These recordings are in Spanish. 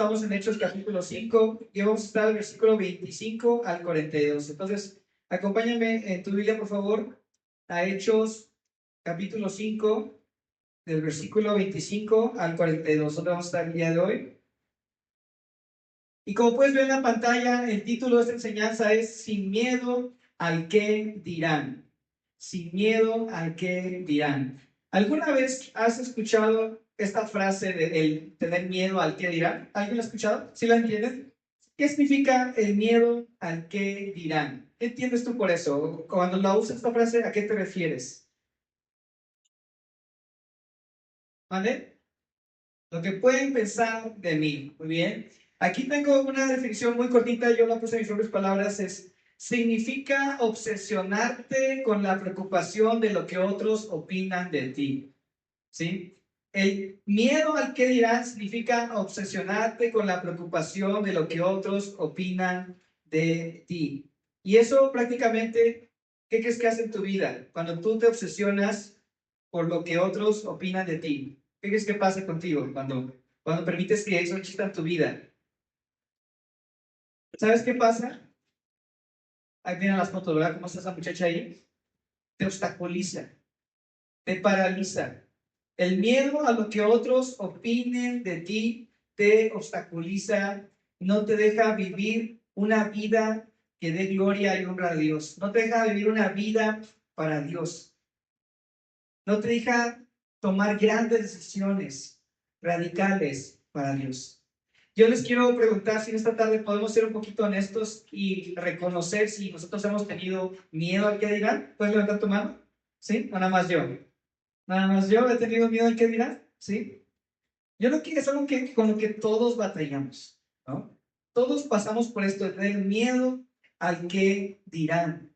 estamos en Hechos capítulo 5 y vamos a estar del versículo 25 al 42. Entonces, acompáñame en tu Biblia, por favor, a Hechos capítulo 5, del versículo 25 al 42, donde vamos a estar el día de hoy. Y como puedes ver en la pantalla, el título de esta enseñanza es Sin miedo al que dirán. Sin miedo al que dirán. ¿Alguna vez has escuchado esta frase de el tener miedo al que dirán? ¿Alguien lo ha escuchado? ¿Sí la entienden? ¿Qué significa el miedo al que dirán? ¿Qué entiendes tú por eso? Cuando la usas esta frase, ¿a qué te refieres? ¿Vale? Lo que pueden pensar de mí. Muy bien. Aquí tengo una definición muy cortita, yo la puse en mis propias palabras, significa obsesionarte con la preocupación de lo que otros opinan de ti. ¿Sí? El miedo al que dirán significa obsesionarte con la preocupación de lo que otros opinan de ti. Y eso prácticamente, ¿qué crees que hace en tu vida? Cuando tú te obsesionas por lo que otros opinan de ti. ¿Qué crees que pasa contigo cuando permites que eso exista en tu vida? ¿Sabes qué pasa? Ahí vienen las fotos, ¿verdad? ¿Cómo está esa muchacha ahí? Te obstaculiza, te paraliza. El miedo a lo que otros opinen de ti te obstaculiza, no te deja vivir una vida que dé gloria y honra a Dios. No te deja vivir una vida para Dios. No te deja tomar grandes decisiones radicales para Dios. Yo les quiero preguntar si en esta tarde podemos ser un poquito honestos y reconocer si nosotros hemos tenido miedo al que dirán. ¿Puedes levantar tu mano? ¿Sí? ¿O nada más yo? Nada más yo he tenido miedo al que dirán. ¿Sí? Yo creo que es algo con lo que todos batallamos, ¿no? Todos pasamos por esto de tener miedo al que dirán.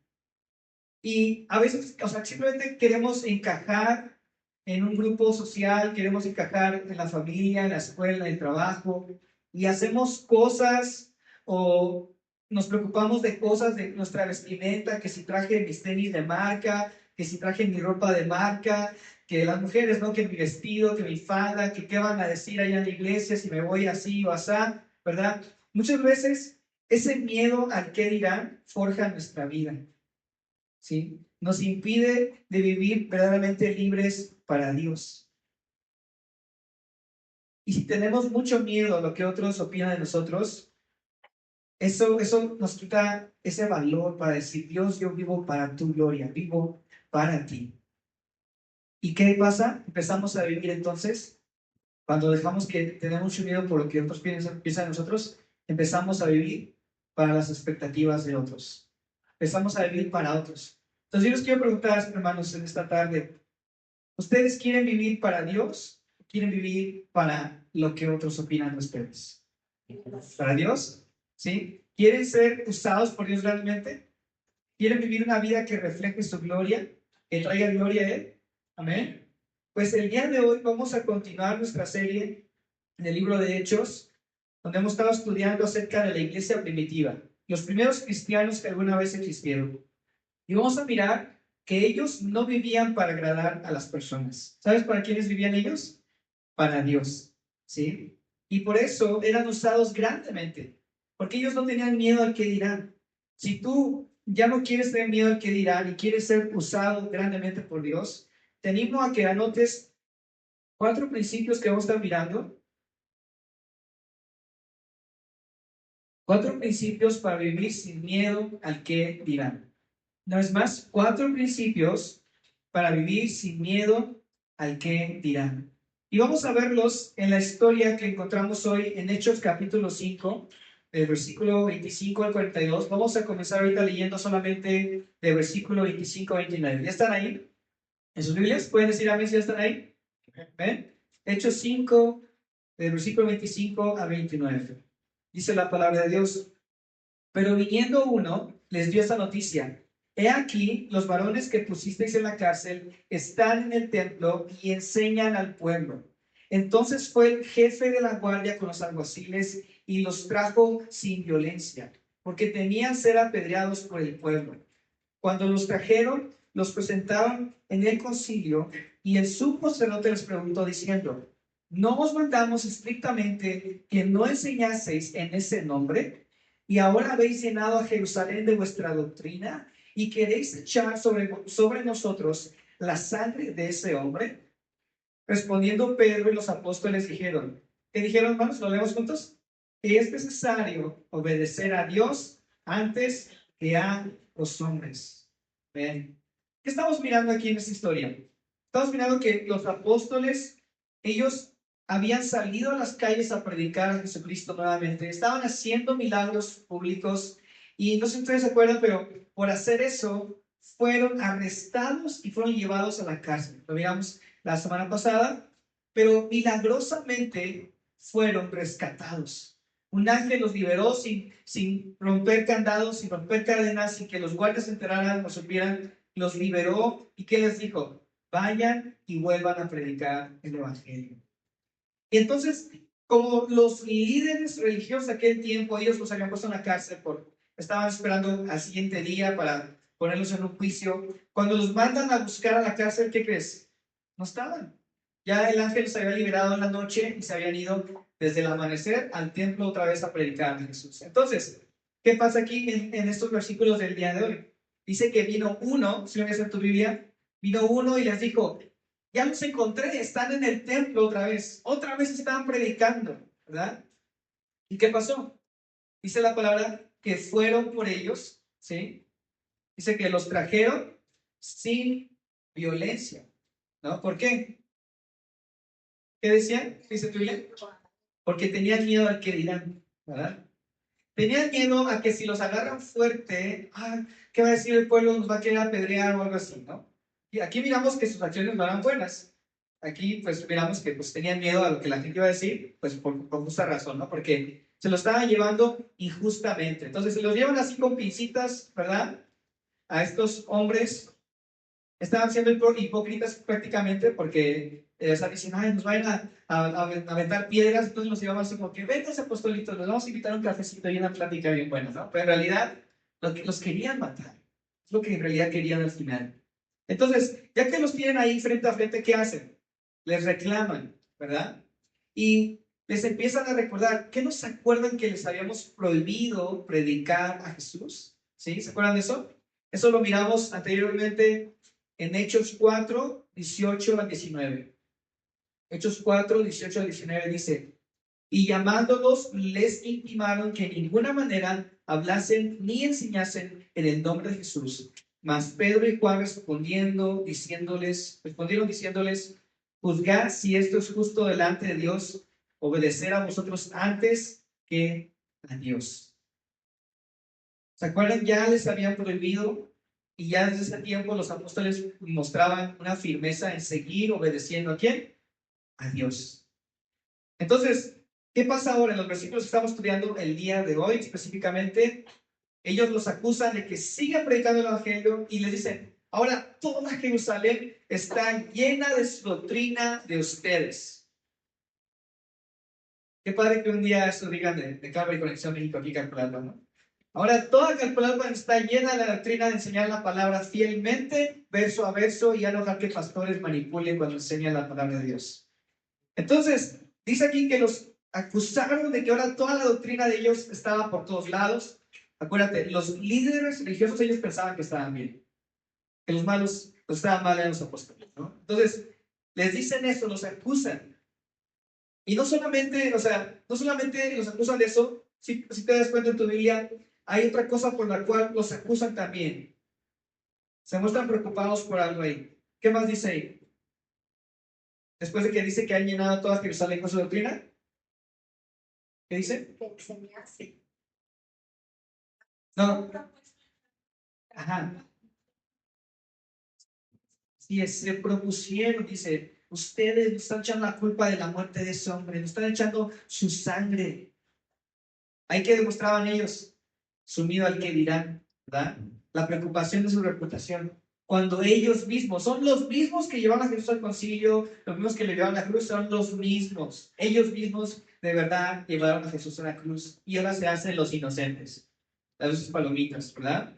Y a veces, o sea, simplemente queremos encajar en un grupo social, queremos encajar en la familia, en la escuela, en el trabajo, y hacemos cosas o nos preocupamos de cosas de nuestra vestimenta, que si traje mis tenis de marca, que si traje mi ropa de marca, que las mujeres, ¿no? Que mi vestido, que mi falda, que qué van a decir allá en la iglesia si me voy así o asá, ¿verdad? Muchas veces ese miedo al qué dirán forja nuestra vida. ¿Sí? Nos impide de vivir verdaderamente libres para Dios. Y si tenemos mucho miedo a lo que otros opinan de nosotros, eso nos quita ese valor para decir, Dios, yo vivo para tu gloria, vivo para ti. ¿Y qué pasa? Empezamos a vivir entonces, cuando dejamos que tenemos mucho miedo por lo que otros piensan de nosotros, empezamos a vivir para las expectativas de otros. Empezamos a vivir para otros. Entonces yo les quiero preguntar, hermanos, en esta tarde, ¿ustedes quieren vivir para Dios o quieren vivir para lo que otros opinan de ustedes? ¿Para Dios? ¿Sí? ¿Quieren ser usados por Dios realmente? ¿Quieren vivir una vida que refleje su gloria, que traiga gloria a Él? Amén. Pues el día de hoy vamos a continuar nuestra serie en el libro de Hechos, donde hemos estado estudiando acerca de la iglesia primitiva, los primeros cristianos que alguna vez existieron. Y vamos a mirar que ellos no vivían para agradar a las personas. ¿Sabes para quiénes vivían ellos? Para Dios, ¿sí? Y por eso eran usados grandemente, porque ellos no tenían miedo al que dirán. Si tú ya no quieres tener miedo al que dirán y quieres ser usado grandemente por Dios, te animo a que anotes 4 principios que vamos a estar mirando. 4 principios para vivir sin miedo al que dirán. Una vez más, 4 principios para vivir sin miedo al que dirán. Y vamos a verlos en la historia que encontramos hoy en Hechos capítulo 5, del versículo 25 al 42. Vamos a comenzar ahorita leyendo solamente del versículo 25 al 29. ¿Ya están ahí? ¿En sus Biblias? ¿Pueden decir amén si ya están ahí? ¿Ven? Hechos 5, del versículo 25 a 29. Dice la palabra de Dios. Pero viniendo uno, les dio esta noticia. He aquí, los varones que pusisteis en la cárcel están en el templo y enseñan al pueblo. Entonces fue el jefe de la guardia con los alguaciles y los trajo sin violencia, porque temían ser apedreados por el pueblo. Cuando los trajeron, los presentaron en el concilio y el sumo sacerdote les preguntó diciendo, ¿no os mandamos estrictamente que no enseñaseis en ese nombre? Y ahora habéis llenado a Jerusalén de vuestra doctrina y queréis echar sobre nosotros la sangre de ese hombre. Respondiendo Pedro y los apóstoles dijeron, ¿qué dijeron, hermanos? ¿Lo leemos juntos? Que es necesario obedecer a Dios antes que a los hombres. Ven. ¿Qué estamos mirando aquí en esta historia? Estamos mirando que los apóstoles, ellos habían salido a las calles a predicar a Jesucristo nuevamente, estaban haciendo milagros públicos y no sé si ustedes se acuerdan, pero por hacer eso fueron arrestados y fueron llevados a la cárcel. Lo miramos la semana pasada, pero milagrosamente fueron rescatados. Un ángel los liberó sin romper candados, sin romper cadenas, sin que los guardias se enteraran o supieran, los liberó. ¿Y qué les dijo? Vayan y vuelvan a predicar el evangelio. Y entonces, como los líderes religiosos de aquel tiempo, ellos los habían puesto en la cárcel, estaban esperando al siguiente día para ponerlos en un juicio. Cuando los mandan a buscar a la cárcel, ¿qué crees? No estaban. Ya el ángel los había liberado en la noche y se habían ido desde el amanecer al templo otra vez a predicar a Jesús. Entonces, ¿qué pasa aquí en estos versículos del día de hoy? Dice que vino uno, si lo ves en tu Biblia, vino uno y les dijo, ya los encontré, están en el templo otra vez estaban predicando, ¿verdad? ¿Y qué pasó? Dice la palabra que fueron por ellos, ¿sí? Dice que los trajeron sin violencia, ¿no? ¿Por qué? ¿Qué decían? ¿Dice tu Biblia? Porque tenían miedo al que dirán, ¿verdad? Tenían miedo a que si los agarran fuerte, ¿qué va a decir el pueblo? Nos va a querer apedrear o algo así, ¿no? Y aquí miramos que sus acciones no eran buenas. Aquí pues miramos que pues tenían miedo a lo que la gente iba a decir, pues por justa razón, ¿no? Porque se lo estaban llevando injustamente. Entonces se los llevan así con pincitas, ¿verdad? A estos hombres estaban siendo hipócritas prácticamente porque están diciendo, ay, nos vayan a aventar piedras, entonces los llevaban así como que, vengan apostolitos, les vamos a invitar a un cafecito y una plática bien buena, ¿no? Pero en realidad los querían matar, es lo que en realidad querían al final. Entonces, ya que los tienen ahí frente a frente, ¿qué hacen? Les reclaman, ¿verdad? Y les empiezan a recordar, ¿qué no se acuerdan que les habíamos prohibido predicar a Jesús? ¿Sí? ¿Se acuerdan de eso? Eso lo miramos anteriormente en Hechos 4, 18 al 19. Hechos 4, 18 al 19 dice, y llamándolos les intimaron que en ninguna manera hablasen ni enseñasen en el nombre de Jesús. Mas Pedro y Juan respondieron diciéndoles, juzgad si esto es justo delante de Dios, obedecer a vosotros antes que a Dios. ¿Se acuerdan? Ya les habían prohibido y ya desde ese tiempo los apóstoles mostraban una firmeza en seguir obedeciendo ¿a quién? A Dios. Entonces, ¿qué pasa ahora en los versículos que estamos estudiando el día de hoy específicamente? Ellos los acusan de que sigan predicando el evangelio y les dicen, ahora toda Jerusalén está llena de su doctrina de ustedes. Qué padre que un día eso digan de Calvary Conexión México aquí calculando, ¿no? Ahora toda Calculado está llena de la doctrina de enseñar la palabra fielmente, verso a verso, y ya no dejar que pastores manipulen cuando enseñan la palabra de Dios. Entonces, dice aquí que los acusaron de que ahora toda la doctrina de ellos estaba por todos lados. Acuérdate, los líderes religiosos ellos pensaban que estaban bien, que los malos pues, estaban mal en los apóstoles, ¿no? Entonces, les dicen eso, los acusan. Y no solamente, o sea, no solamente los acusan de eso, si te das cuenta en tu Biblia, hay otra cosa por la cual los acusan también. Se muestran preocupados por algo ahí. ¿Qué más dice ahí? Después de que dice que han llenado toda Jerusalén con su doctrina. ¿Qué dice? No. Ajá. Sí, se propusieron, dice, ustedes nos están echando la culpa de la muerte de ese hombre, nos están echando su sangre. Hay que demostraban ellos su miedo al que dirán, ¿verdad? La preocupación de su reputación. Cuando ellos mismos, son los mismos que llevaban a Jesús al concilio, los mismos que le llevaban a la cruz, son los mismos. Ellos mismos de verdad llevaron a Jesús a la cruz y ahora se hacen los inocentes. Las sus palomitas, ¿verdad?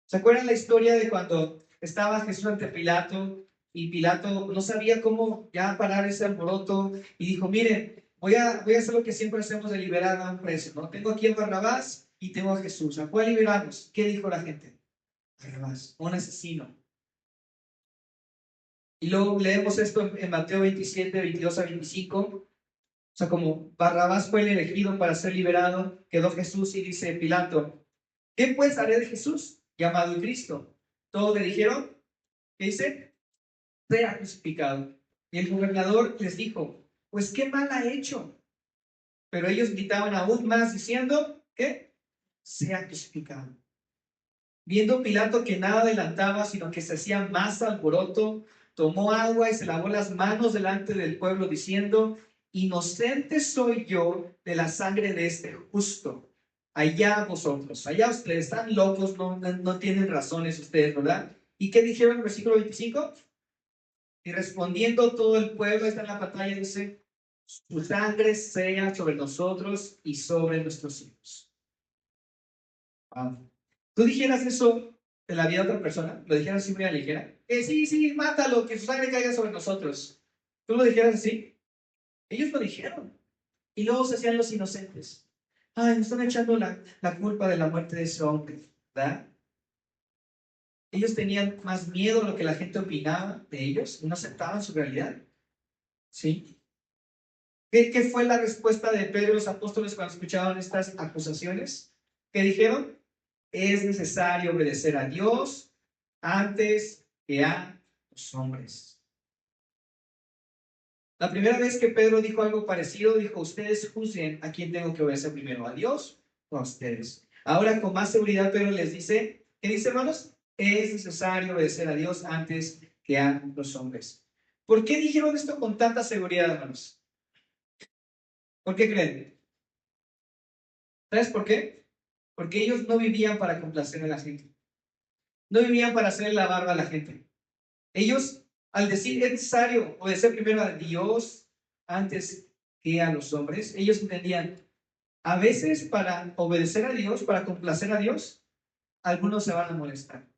¿Se acuerdan la historia de cuando estaba Jesús ante Pilato y Pilato no sabía cómo ya parar ese alboroto y dijo, miren, voy a hacer lo que siempre hacemos de liberar a un preso, ¿no? Tengo aquí a Barrabás y tengo a Jesús. ¿A cuál liberamos? ¿Qué dijo la gente? Barrabás, un asesino. Y luego leemos esto en Mateo 27, 22 a 25. O sea, como Barrabás fue el elegido para ser liberado, quedó Jesús y dice Pilato, ¿qué pues haré de Jesús, llamado el Cristo? Todos le dijeron, ¿qué dice? Sea crucificado. Y el gobernador les dijo, pues qué mal ha hecho. Pero ellos gritaban aún más diciendo, ¿qué? Sea crucificado. Viendo Pilato que nada adelantaba, sino que se hacía más alboroto, tomó agua y se lavó las manos delante del pueblo, diciendo, inocente soy yo de la sangre de este justo. Allá vosotros, allá ustedes, están locos, no tienen razones ustedes, ¿verdad? ¿Y qué dijeron en el versículo 25? Y respondiendo todo el pueblo, está en la pantalla, dice, su sangre sea sobre nosotros y sobre nuestros hijos. Wow. ¿Tú dijeras eso de la vida de otra persona? ¿Lo dijeras así muy a la ligera? Sí, sí, mátalo, que su sangre caiga sobre nosotros. ¿Tú lo dijeras así? Ellos lo dijeron. Y luego se hacían los inocentes. Ay, me están echando la culpa de la muerte de ese hombre, ¿verdad? Ellos tenían más miedo a lo que la gente opinaba de ellos y no aceptaban su realidad. ¿Sí? ¿Qué fue la respuesta de Pedro y los apóstoles cuando escuchaban estas acusaciones? ¿Qué dijeron? Es necesario obedecer a Dios antes que a los hombres. La primera vez que Pedro dijo algo parecido, dijo, ustedes juzguen a quién tengo que obedecer primero, a Dios o a ustedes. Ahora con más seguridad Pedro les dice, ¿qué dice, hermanos? Es necesario obedecer a Dios antes que a los hombres. ¿Por qué dijeron esto con tanta seguridad, hermanos? ¿Por qué creen? ¿Sabes por qué? Porque ellos no vivían para complacer a la gente. No vivían para hacer la barba a la gente. Ellos, al decir es necesario obedecer primero a Dios antes que a los hombres, ellos entendían, a veces para obedecer a Dios, para complacer a Dios, algunos se van a molestar,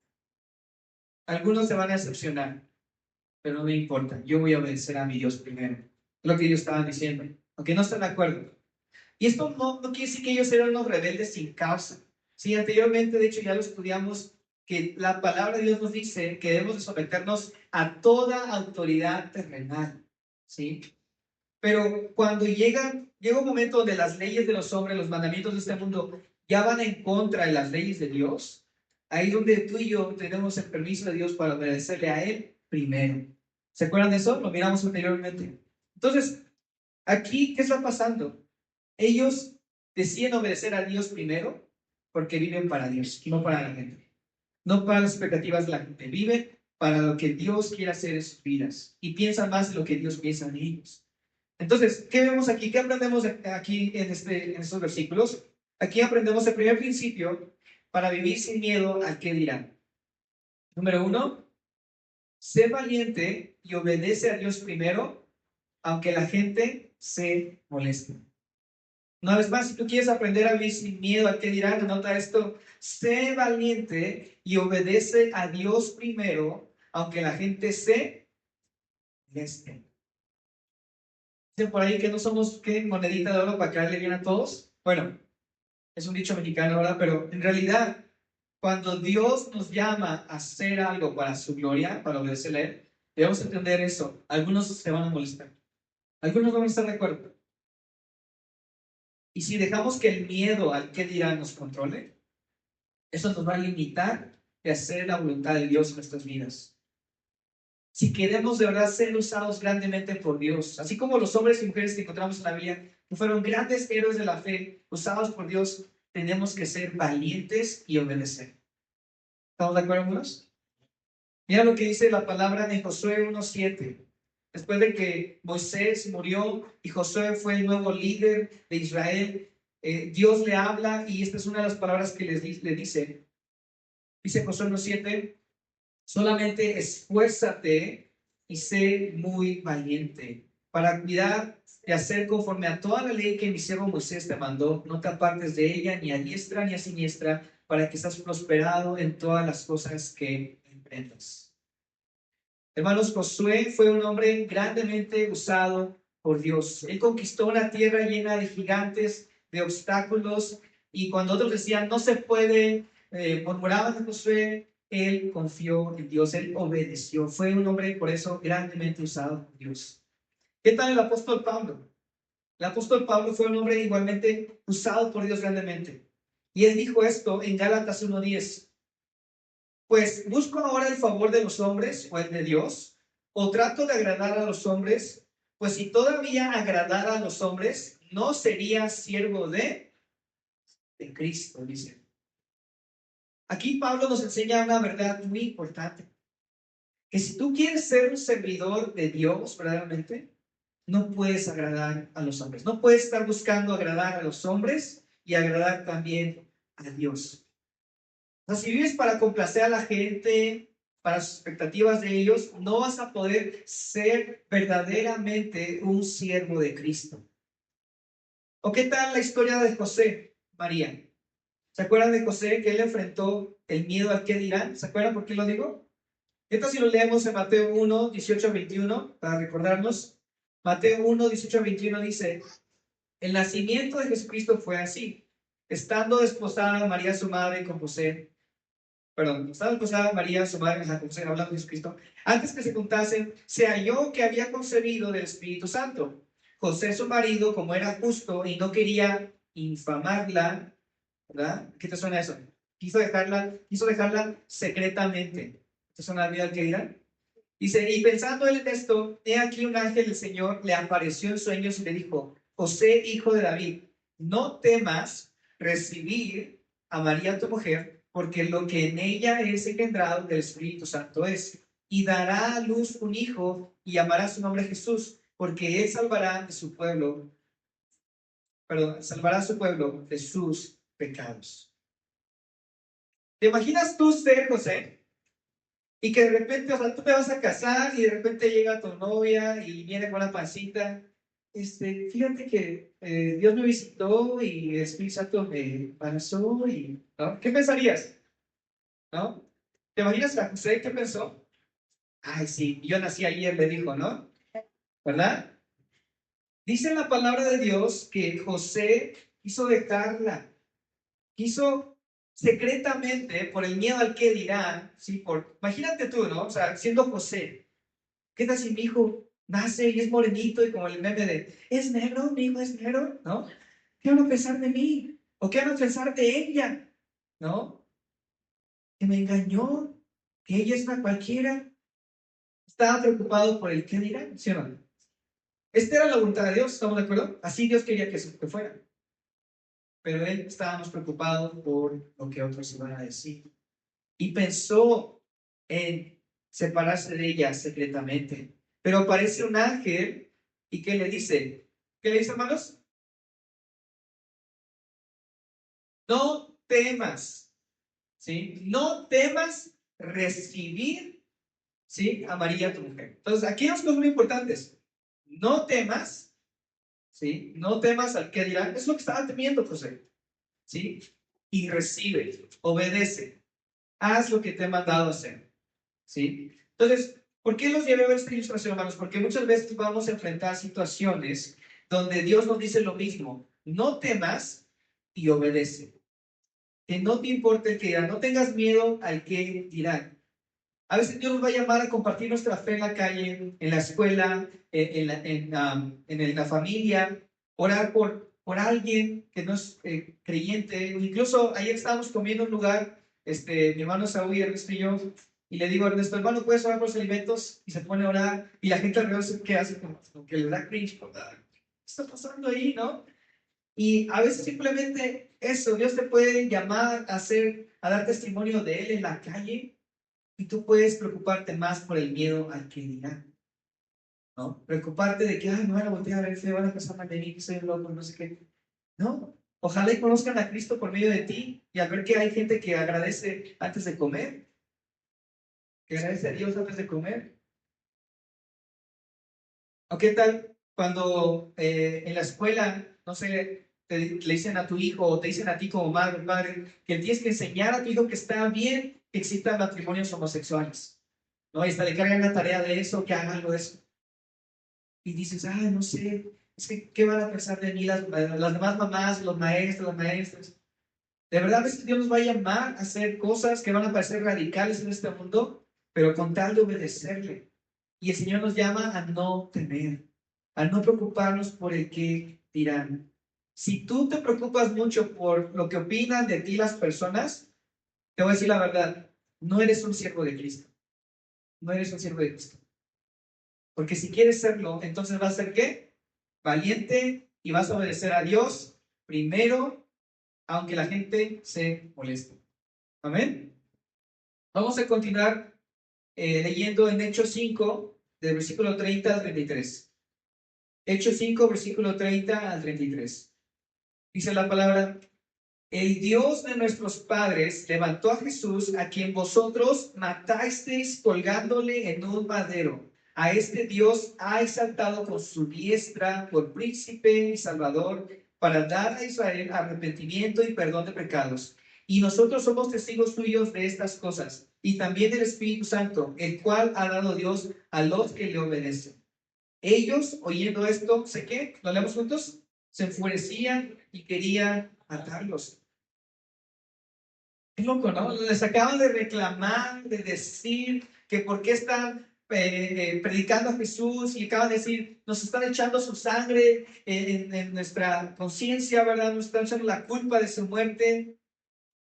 algunos se van a decepcionar, pero no me importa, yo voy a obedecer a mi Dios primero. Lo que ellos estaban diciendo, aunque no están de acuerdo. Y esto no quiere decir que ellos eran unos rebeldes sin causa. Sí, anteriormente, de hecho, ya lo estudiamos, que la palabra de Dios nos dice que debemos de someternos a toda autoridad terrenal. ¿Sí? Pero cuando llega un momento donde las leyes de los hombres, los mandamientos de este mundo, ya van en contra de las leyes de Dios, ahí es donde tú y yo tenemos el permiso de Dios para obedecerle a Él primero. ¿Se acuerdan de eso? Lo miramos anteriormente. Entonces, aquí, ¿qué está pasando? Ellos deciden obedecer a Dios primero porque viven para Dios, no para la gente. No para las expectativas de la gente. Viven para lo que Dios quiere hacer en sus vidas y piensan más en lo que Dios piensa en ellos. Entonces, ¿qué vemos aquí? ¿Qué aprendemos aquí en estos versículos? Aquí aprendemos el primer principio para vivir sin miedo al qué dirán. Número uno, sé valiente y obedece a Dios primero, aunque la gente se moleste. Una vez más, si tú quieres aprender a vivir sin miedo a qué dirán, anota esto. Sé valiente y obedece a Dios primero, aunque la gente se moleste. Dicen por ahí que no somos ¿qué? Monedita de oro para caerle bien a todos. Bueno, es un dicho mexicano, ¿verdad? Pero en realidad, cuando Dios nos llama a hacer algo para su gloria, para obedecerle a Él, debemos entender eso. Algunos se van a molestar. Algunos no van a estar de acuerdo. Y si dejamos que el miedo al qué dirán nos controle, eso nos va a limitar de hacer la voluntad de Dios en nuestras vidas. Si queremos de verdad ser usados grandemente por Dios, así como los hombres y mujeres que encontramos en la Biblia, que fueron grandes héroes de la fe, usados por Dios, tenemos que ser valientes y obedecer. ¿Estamos de acuerdo, hermanos? Mira lo que dice la palabra de Josué 1:7. Después de que Moisés murió y Josué fue el nuevo líder de Israel, Dios le habla y esta es una de las palabras que le dice. Dice Josué 1:7, solamente esfuérzate y sé muy valiente para cuidar y hacer conforme a toda la ley que mi siervo Moisés te mandó. No te apartes de ella ni a diestra ni a siniestra para que seas prosperado en todas las cosas que emprendas. Hermanos, Josué fue un hombre grandemente usado por Dios. Él conquistó una tierra llena de gigantes, de obstáculos, y cuando otros decían no se puede, murmuraban de Josué, él confió en Dios, él obedeció. Fue un hombre, por eso, grandemente usado por Dios. ¿Qué tal el apóstol Pablo? El apóstol Pablo fue un hombre igualmente usado por Dios grandemente. Y él dijo esto en Gálatas 1:10. Pues, ¿busco ahora el favor de los hombres o el de Dios? ¿O trato de agradar a los hombres? Pues si todavía agradara a los hombres, no sería siervo de Cristo, dice. Aquí Pablo nos enseña una verdad muy importante. Que si tú quieres ser un servidor de Dios, verdaderamente, no puedes agradar a los hombres. No puedes estar buscando agradar a los hombres y agradar también a Dios. O sea, si vives para complacer a la gente, para sus expectativas de ellos, no vas a poder ser verdaderamente un siervo de Cristo. ¿O qué tal la historia de José, María? ¿Se acuerdan de José que él enfrentó el miedo al qué dirán? ¿Se acuerdan por qué lo digo? ¿Qué tal si lo leemos en Mateo 1, 18 a 21 para recordarnos? Mateo 1, 18 a 21 dice: el nacimiento de Jesucristo fue así. Estando desposada María su madre con José, estaba desposada María su madre con José, hablando de Jesucristo, antes que se juntasen, se halló que había concebido del Espíritu Santo. José su marido, como era justo y no quería infamarla, ¿verdad? ¿Qué te suena eso? Quiso dejarla secretamente. ¿Te suena bien al que dirán? Dice, y pensando él en esto, he aquí un ángel del Señor le apareció en sueños y le dijo: José, hijo de David, no temas recibir a María tu mujer, porque lo que en ella es engendrado del Espíritu Santo es, y dará a luz un hijo y llamará su nombre Jesús, porque él salvará a su pueblo de sus pecados. ¿Te imaginas tú ser José? Y que de repente, o sea, tú te vas a casar y de repente llega tu novia y viene con la pancita. Fíjate que Dios me visitó y el Espíritu Santo me embarazó y, ¿no? ¿Qué pensarías? ¿No? ¿Te imaginas a José qué pensó? Ay, sí, yo nací ayer, le dijo, ¿no? ¿Verdad? Dice la palabra de Dios que José quiso dejarla, quiso secretamente, por el miedo al que dirán, ¿sí? Imagínate tú, ¿no? O sea, siendo José, ¿qué tal si mi hijo nace y es morenito y como el meme de, es negro, mi hijo es negro, ¿no? ¿Qué van a pensar de mí? ¿O qué van a pensar de ella? ¿No? Que me engañó, que ella es una cualquiera. Estaba preocupado por el qué dirán, ¿sí o no? Esta era la voluntad de Dios, ¿estamos de acuerdo? Así Dios quería que fuera. Pero él estaba más preocupado por lo que otros iban a decir. Y pensó en separarse de ella secretamente. Pero aparece un ángel y ¿qué le dice? ¿Qué le dice, hermanos? No temas, ¿sí? No temas recibir, ¿sí? A María tu mujer. Entonces, aquí hay dos cosas muy importantes. No temas, ¿sí? No temas al que dirán. Es lo que estaba temiendo José, ¿sí? Y recibe, obedece, haz lo que te he mandado hacer, ¿sí? Entonces, ¿por qué los llevé a ver esta ilustración, hermanos? Porque muchas veces vamos a enfrentar situaciones donde Dios nos dice lo mismo: no temas y obedece. Que no te importe el que dirán, no tengas miedo al que dirán. A veces Dios nos va a llamar a compartir nuestra fe en la calle, en la escuela, en la familia, orar por alguien que no es creyente. Incluso ayer estábamos comiendo en un lugar, mi hermano Saúl y Ernesto y yo, y le digo a Ernesto, hermano, ¿puedes orar por los alimentos? Y se pone a orar, y la gente alrededor se queda así como que le da cringe, ¿qué está pasando ahí, no? Y a veces simplemente eso, Dios te puede llamar a dar testimonio de Él en la calle y tú puedes preocuparte más por el miedo al que dirán, ¿no? Preocuparte de que, ay, me van a voltear a ver feo, van a pensar mal de mí, que soy un loco, no sé qué. No, ojalá y conozcan a Cristo por medio de ti y al ver que hay gente que agradece antes de comer, que agradece a Dios antes de comer. ¿O qué tal cuando en la escuela, no sé, le dicen a tu hijo o te dicen a ti como madre, padre, que tienes que enseñar a tu hijo que está bien que existan matrimonios homosexuales? ¿no? Y hasta le cargan la tarea de eso, que hagan algo de eso. Y dices, ah, no sé, es que, ¿qué van a pensar de mí las demás mamás, los maestros, las maestras? De verdad, a veces Dios nos va a llamar a hacer cosas que van a parecer radicales en este mundo, pero con tal de obedecerle. Y el Señor nos llama a no temer, a no preocuparnos por el que dirán. Si tú te preocupas mucho por lo que opinan de ti las personas, te voy a decir la verdad, no eres un siervo de Cristo. No eres un siervo de Cristo. Porque si quieres serlo, entonces vas a ser ¿qué? Valiente y vas a obedecer a Dios primero, aunque la gente se moleste. Amén. Vamos a continuar leyendo en Hechos 5, del versículo 30 al 33. Hechos 5, versículo 30 al 33. Dice la palabra: el Dios de nuestros padres levantó a Jesús, a quien vosotros matasteis colgándole en un madero. A este Dios ha exaltado con su diestra por príncipe y salvador, para dar a Israel arrepentimiento y perdón de pecados. Y nosotros somos testigos suyos de estas cosas, y también el Espíritu Santo, el cual ha dado Dios a los que le obedecen. Ellos, oyendo esto, ¿sé qué? ¿Lo leemos juntos? Se enfurecían y querían matarlos. Es loco, ¿no? Les acaban de reclamar, de decir que por qué están predicando a Jesús, y acaban de decir, nos están echando su sangre en nuestra conciencia, ¿verdad? Nos están echando la culpa de su muerte.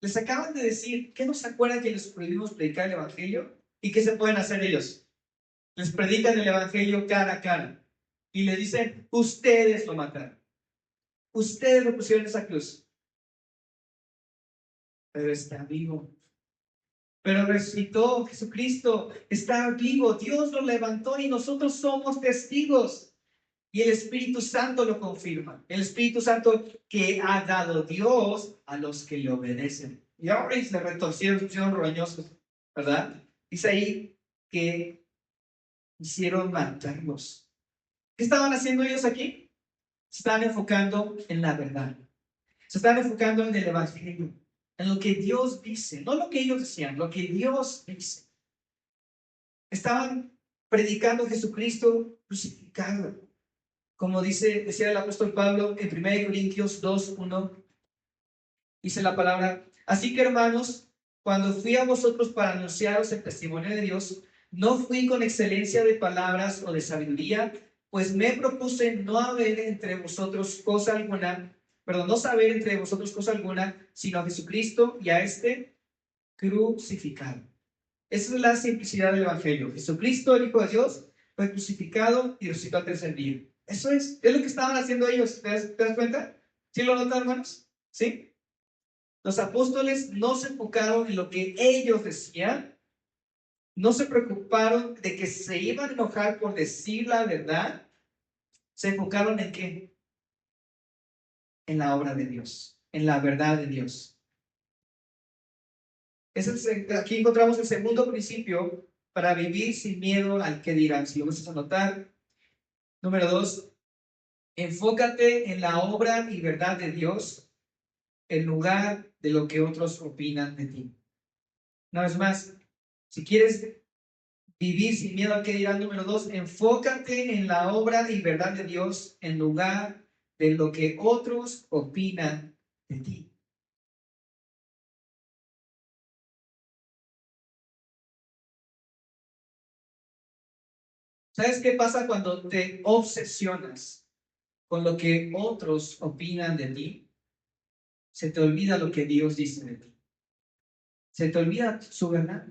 Les acaban de decir, ¿qué no se acuerdan que les prohibimos predicar el Evangelio? ¿Y qué se pueden hacer ellos? Les predican el Evangelio cara a cara y le dicen, ustedes lo mataron, ustedes lo pusieron en esa cruz, pero está vivo. Pero resucitó Jesucristo, está vivo, Dios lo levantó y nosotros somos testigos. Y el Espíritu Santo lo confirma. El Espíritu Santo que ha dado Dios a los que le obedecen. Y ahora se retorcieron, se pusieron roñosos, ¿verdad? Dice ahí que hicieron matarlos. ¿Qué estaban haciendo ellos aquí? Se estaban enfocando en la verdad. Se estaban enfocando en el Evangelio, en lo que Dios dice, no lo que ellos decían, lo que Dios dice. Estaban predicando a Jesucristo crucificado. Como decía el apóstol Pablo en 1 Corintios 2:1, dice la palabra: así que, hermanos, cuando fui a vosotros para anunciaros el testimonio de Dios, no fui con excelencia de palabras o de sabiduría, pues me propuse no haber entre vosotros cosa alguna, perdón, no saber entre vosotros cosa alguna, sino a Jesucristo y a este crucificado. Esa es la simplicidad del Evangelio. Jesucristo, el Hijo de Dios, fue crucificado y resucitó al tercer día. Eso es lo que estaban haciendo ellos. ¿Te das cuenta? ¿Sí lo notan, hermanos? ¿Sí? Los apóstoles no se enfocaron en lo que ellos decían, no se preocuparon de que se iban a enojar por decir la verdad, se enfocaron en qué? En la obra de Dios, en la verdad de Dios. Aquí encontramos el segundo principio para vivir sin miedo al que dirán. Si lo vas a anotar. Número 2, enfócate en la obra y verdad de Dios en lugar de lo que otros opinan de ti. Una vez más, si quieres vivir sin miedo al que dirán, número 2, enfócate en la obra y verdad de Dios en lugar de lo que otros opinan de ti. ¿Sabes qué pasa cuando te obsesionas con lo que otros opinan de ti? Se te olvida lo que Dios dice de ti. Se te olvida su verdad.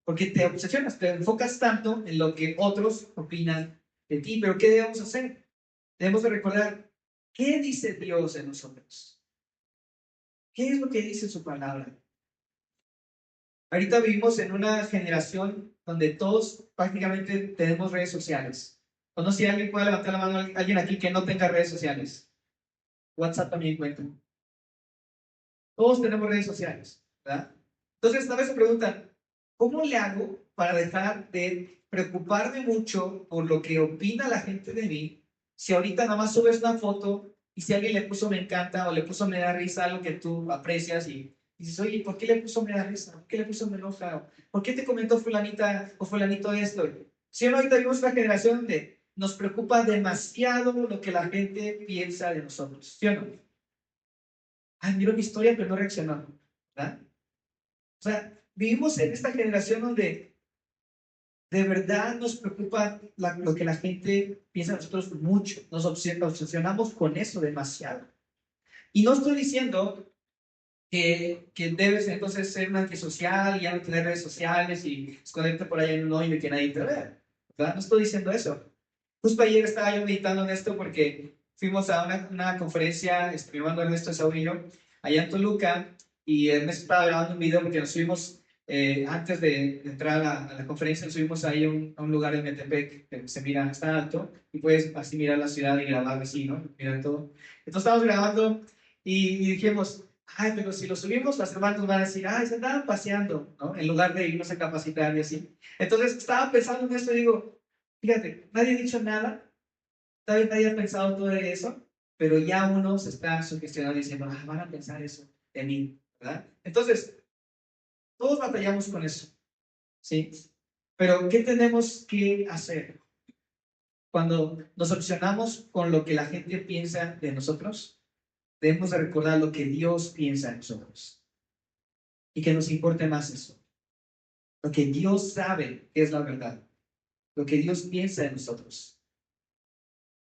Porque te obsesionas, te enfocas tanto en lo que otros opinan de ti. Pero ¿qué debemos hacer? Debemos de recordar, ¿qué dice Dios de nosotros? ¿Qué es lo que dice su palabra? Ahorita vivimos en una generación donde todos prácticamente tenemos redes sociales. O no sé si alguien puede levantar la mano, alguien aquí que no tenga redes sociales. WhatsApp también cuenta. Todos tenemos redes sociales, ¿verdad? Entonces, a veces se preguntan, ¿cómo le hago para dejar de preocuparme mucho por lo que opina la gente de mí? Si ahorita nada más subes una foto y si alguien le puso me encanta o le puso me da risa algo que tú aprecias y Dices, oye, ¿por qué le puso me da risa? ¿Por qué le puso me enoja? ¿Por qué te comentó fulanita o fulanito esto? Si no, ahorita vimos una generación donde nos preocupa demasiado lo que la gente piensa de nosotros, ¿sí o no? Ay, miró mi historia, pero no reaccionó, ¿verdad? O sea, vivimos en esta generación donde de verdad nos preocupa lo que la gente piensa de nosotros mucho. Nos obsesionamos con eso demasiado. Y no estoy diciendo que debes entonces ser un antisocial y ya no tener redes sociales y esconderte por ahí en un hoyo y que nadie te vea, ¿verdad? No estoy diciendo eso. Justo ayer estaba yo meditando en esto porque fuimos a una conferencia, mi hermano Ernesto Saurillo, allá en Toluca, y Ernesto estaba grabando un video porque nos subimos, antes de entrar a la conferencia, nos subimos ahí a un lugar en Metepec que se mira, está alto, y puedes así mirar la ciudad y grabar así, ¿no? Mirar todo. Entonces estábamos grabando y dijimos, ay, pero si lo subimos, las hermanas nos van a decir, ay, se andaban paseando, ¿no? En lugar de irnos a capacitar y así. Entonces estaba pensando en esto y digo, fíjate, nadie ha dicho nada, tal vez nadie ha pensado todo eso, pero ya uno se está sugestionando diciendo, ah, van a pensar eso de mí, ¿verdad? Entonces, todos batallamos con eso, ¿sí? Pero, ¿qué tenemos que hacer cuando nos obsesionamos con lo que la gente piensa de nosotros? Debemos de recordar lo que Dios piensa de nosotros y que nos importe más eso. Lo que Dios sabe que es la verdad, lo que Dios piensa de nosotros.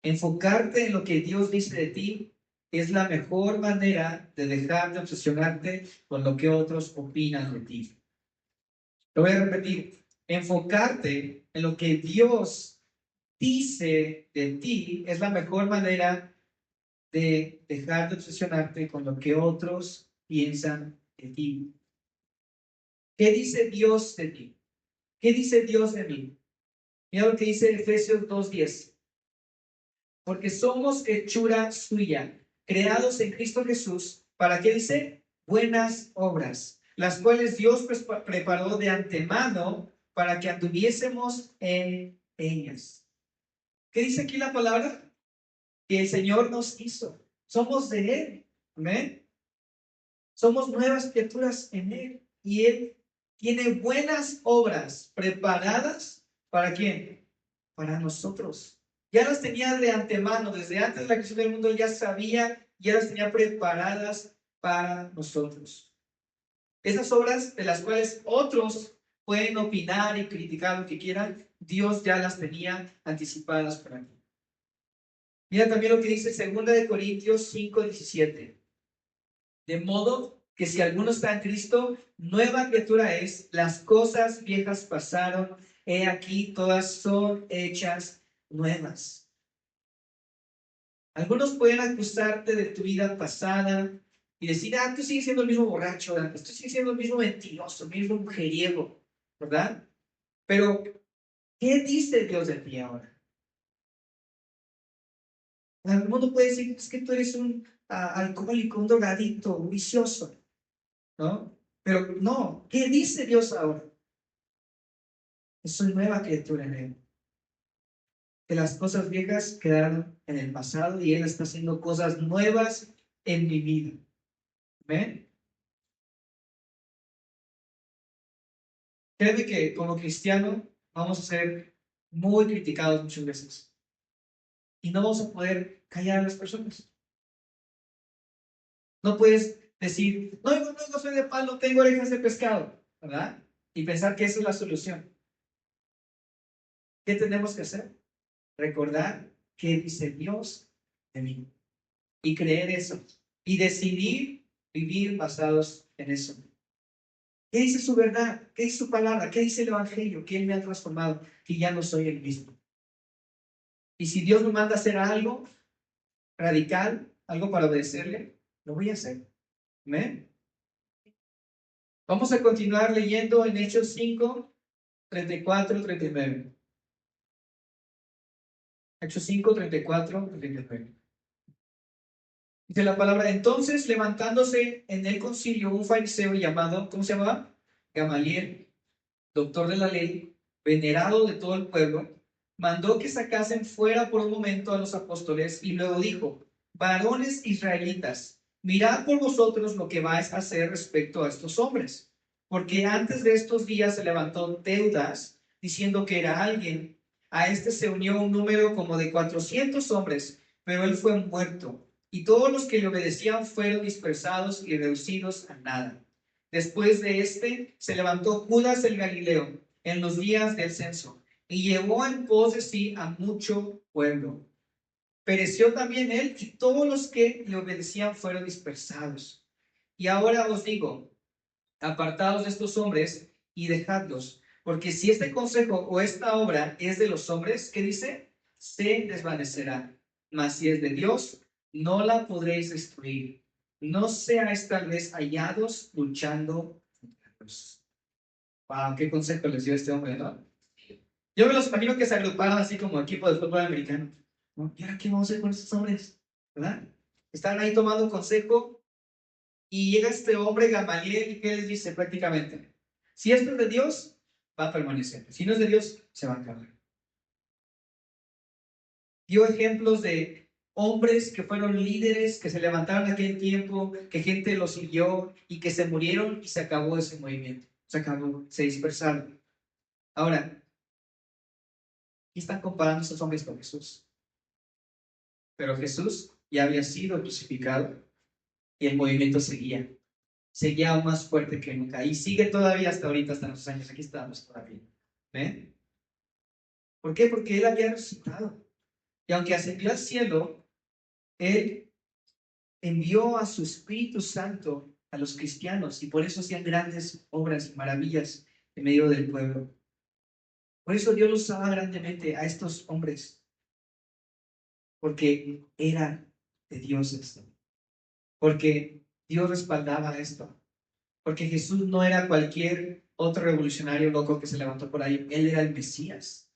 Enfocarte en lo que Dios dice de ti es la mejor manera de dejar de obsesionarte con lo que otros opinan de ti. Lo voy a repetir. Enfocarte en lo que Dios dice de ti es la mejor manera de dejar de obsesionarte con lo que otros piensan de ti. ¿Qué dice Dios de ti? ¿Qué dice Dios de mí? Mira lo que dice Efesios 2:10. Porque somos hechura suya, creados en Cristo Jesús, ¿para qué dice? Buenas obras, las cuales Dios preparó de antemano para que anduviésemos en ellas. ¿Qué dice aquí la palabra? Que el Señor nos hizo. Somos de Él. Amén. Somos nuevas criaturas en Él. Y Él tiene buenas obras preparadas. ¿Para quién? Para nosotros. Ya las tenía de antemano, desde antes de la creación del mundo, ya sabía, ya las tenía preparadas para nosotros. Esas obras de las cuales otros pueden opinar y criticar lo que quieran, Dios ya las tenía anticipadas para ti. Mira también lo que dice 2 Corintios 5:17. De modo que si alguno está en Cristo, nueva criatura es, las cosas viejas pasaron, he aquí todas son hechas nuevas. Algunos pueden acusarte de tu vida pasada y decir, ah, tú sigues siendo el mismo borracho, tú sigues siendo el mismo mentiroso, el mismo mujeriego, ¿verdad? Pero, ¿qué dice Dios de ti ahora? El mundo puede decir, es que tú eres un alcohólico, un drogadicto, un vicioso, ¿no? Pero no, ¿qué dice Dios ahora? Soy nueva criatura en Él. Que las cosas viejas quedaron en el pasado y Él está haciendo cosas nuevas en mi vida. ¿Ven? Créeme que como cristiano vamos a ser muy criticados muchas veces y no vamos a poder callar a las personas. No puedes decir, no, no soy de palo, tengo orejas de pescado, ¿verdad? Y pensar que esa es la solución. ¿Qué tenemos que hacer? Recordar qué dice Dios de mí y creer eso y decidir vivir basados en eso. ¿Qué dice su verdad? ¿Qué dice su palabra? ¿Qué dice el Evangelio? Que Él me ha transformado, que ya no soy el mismo. Y si Dios me manda a hacer algo radical, algo para obedecerle, lo voy a hacer. ¿Amén? Vamos a continuar leyendo en Hechos 5, 34, 39. Hechos 5, 34, 39. Dice la palabra, entonces levantándose en el concilio un fariseo llamado, ¿cómo se llamaba? Gamaliel, doctor de la ley, venerado de todo el pueblo, mandó que sacasen fuera por un momento a los apóstoles y luego dijo, varones israelitas, mirad por vosotros lo que vais a hacer respecto a estos hombres, porque antes de estos días se levantó Teudas diciendo que era alguien. A este se unió un número como de 400 hombres, pero él fue muerto, y todos los que le obedecían fueron dispersados y reducidos a nada. Después de este se levantó Judas el Galileo en los días del censo, y llevó en pos de sí a mucho pueblo. Pereció también él, y todos los que le obedecían fueron dispersados. Y ahora os digo, apartaos de estos hombres y dejadlos, porque si este consejo o esta obra es de los hombres, ¿qué dice? Se desvanecerá. Mas si es de Dios, no la podréis destruir. No seáis tal vez hallados luchando contra Dios. Wow, qué consejo les dio este hombre, ¿no? Yo me los imagino que se agruparon así como equipo de fútbol americano, ¿no? ¿Y ahora qué vamos a hacer con estos hombres? ¿Verdad? Están ahí tomando consejo. Y llega este hombre Gamaliel y ¿qué les dice prácticamente? Si esto es de Dios, va a permanecer. Si no es de Dios, se va a acabar. Dio ejemplos de hombres que fueron líderes, que se levantaron en aquel tiempo, que gente los siguió y que se murieron y se acabó ese movimiento. Se acabó, se dispersaron. Ahora, aquí están comparando a estos hombres con Jesús. Pero Jesús ya había sido crucificado y el movimiento seguía aún más fuerte que nunca. Y sigue todavía hasta ahorita, hasta nuestros años. Aquí estamos todavía. ¿Ven? ¿Por qué? Porque Él había resucitado. Y aunque ascendió al cielo, Él envió a su Espíritu Santo a los cristianos y por eso hacían grandes obras y maravillas en medio del pueblo. Por eso Dios los usaba grandemente a estos hombres, porque era de Dios esto. Porque Dios respaldaba esto. Porque Jesús no era cualquier otro revolucionario loco que se levantó por ahí. Él era el Mesías.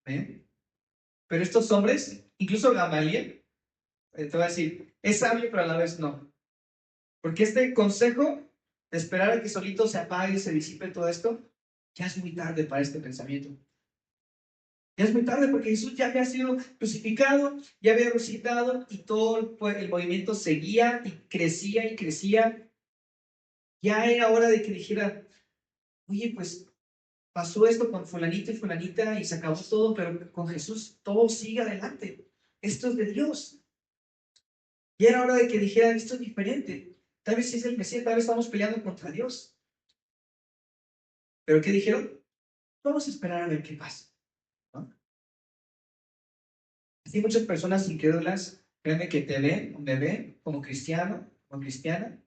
¿Ven? Pero estos hombres, incluso Gamaliel, te voy a decir, es sabio, pero a la vez no. Porque este consejo de esperar a que solito se apague y se disipe todo esto, ya es muy tarde para este pensamiento. Ya es muy tarde porque Jesús ya había sido crucificado, ya había resucitado y todo el movimiento seguía y crecía y crecía. Ya era hora de que dijera, oye, pues pasó esto con fulanito y fulanita y se acabó todo, pero con Jesús todo sigue adelante. Esto es de Dios. Y era hora de que dijeran, esto es diferente. Tal vez sí es el Mesías, tal vez estamos peleando contra Dios. ¿Pero qué dijeron? Vamos a esperar a ver qué pasa, ¿no? Así muchas personas incrédulas, créanme que te ven, me ven como cristiano, como cristiana,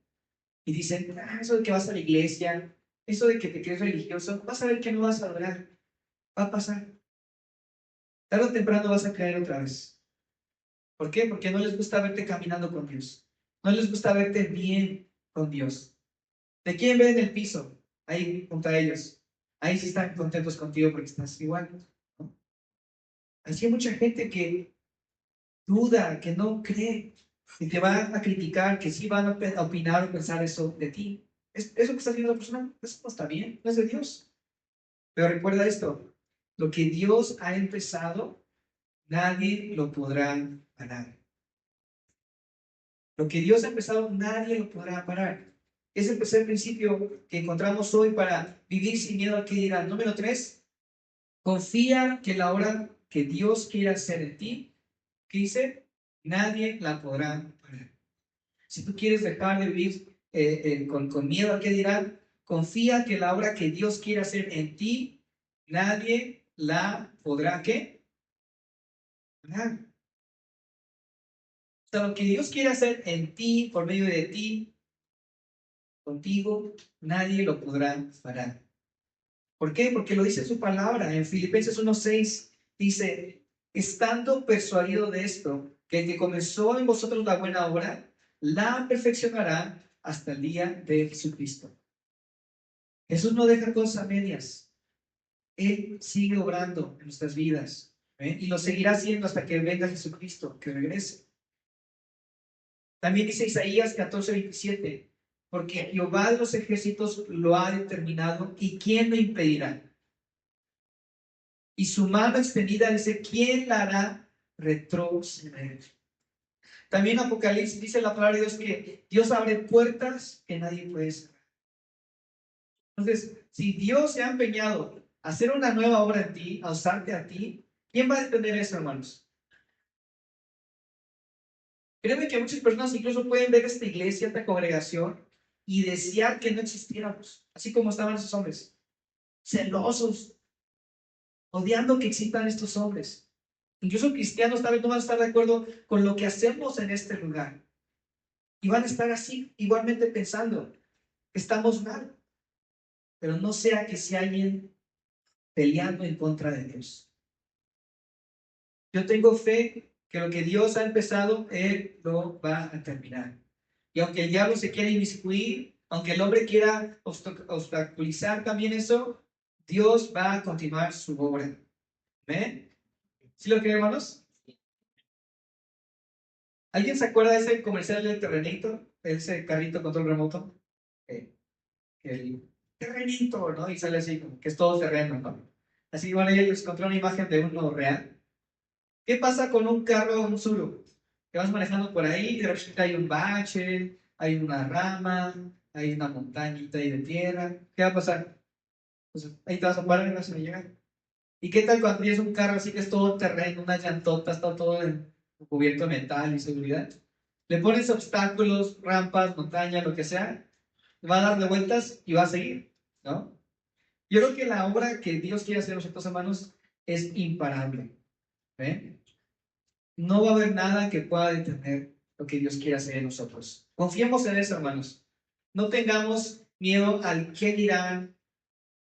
y dicen, eso de que vas a la iglesia, eso de que te crees religioso, vas a ver que no vas a adorar, va a pasar. Tarde o temprano vas a caer otra vez. ¿Por qué? Porque no les gusta verte caminando con Dios. No les gusta verte bien con Dios. ¿De quién ven el piso? Ahí junto a ellos. Ahí sí están contentos contigo porque estás igual, ¿no? Así hay mucha gente que duda, que no cree, y te va a criticar, que sí van a opinar o pensar eso de ti. Eso que está haciendo la persona, eso no está bien, no es de Dios. Pero recuerda esto, lo que Dios ha empezado, nadie lo podrá parar. Lo que Dios ha empezado, nadie lo podrá parar. Es el tercer principio que encontramos hoy para vivir sin miedo al que dirán. Número 3, confía que la obra que Dios quiera hacer en ti, ¿qué dice? Nadie la podrá parar. Si tú quieres dejar de vivir con miedo al que dirán, confía que la obra que Dios quiere hacer en ti, nadie la podrá, ¿qué? Parar. O sea, lo que Dios quiere hacer en ti, por medio de ti, contigo, nadie lo podrá parar. ¿Por qué? Porque lo dice su palabra. En Filipenses 1:6 dice, estando persuadido de esto, que el que comenzó en vosotros la buena obra, la perfeccionará hasta el día de Jesucristo. Jesús no deja cosas a medias. Él sigue obrando en nuestras vidas, ¿eh? Y lo seguirá haciendo hasta que venga Jesucristo, que regrese. También dice Isaías 14:27, porque Jehová de los ejércitos lo ha determinado, ¿y quién lo impedirá? Y su mano extendida dice, ¿quién la hará retroceder? También Apocalipsis dice la palabra de Dios que Dios abre puertas que nadie puede cerrar. Entonces, si Dios se ha empeñado a hacer una nueva obra en ti, a usarte a ti, ¿quién va a detener eso, hermanos? Créeme que muchas personas incluso pueden ver esta iglesia, esta congregación, y desear que no existiéramos, así como estaban esos hombres, celosos, odiando que existan estos hombres. Incluso cristianos tal vez no van a estar de acuerdo con lo que hacemos en este lugar. Y van a estar así, igualmente pensando, estamos mal. Pero no sea que sea alguien peleando en contra de Dios. Yo tengo fe que lo que Dios ha empezado, Él lo va a terminar. Y aunque el diablo se quiera inmiscuir, aunque el hombre quiera obstaculizar también eso, Dios va a continuar su obra. ¿Amén? ¿Sí lo creen, hermanos? ¿Alguien se acuerda de ese comercial del terrenito? Ese carrito control remoto. El terrenito, ¿no? Y sale así, como que es todo terreno, ¿no? Así, bueno, yo les encontré una imagen de uno real. ¿Qué pasa con un carro, un Tsuru? Que vas manejando por ahí, de repente hay un bache, hay una rama, hay una montañita ahí de tierra. ¿Qué va a pasar? Pues ahí te vas a parar y vas a llegar. ¿Y qué tal cuando tienes un carro así que es todo terreno, unas llantotas, está todo cubierto de metal y seguridad? Le pones obstáculos, rampas, montaña, lo que sea, va a darle vueltas y va a seguir, ¿no? Yo creo que la obra que Dios quiere hacer en nosotros, hermanos, es imparable. ¿Eh? No va a haber nada que pueda detener lo que Dios quiere hacer en nosotros. Confiemos en eso, hermanos. No tengamos miedo al qué dirán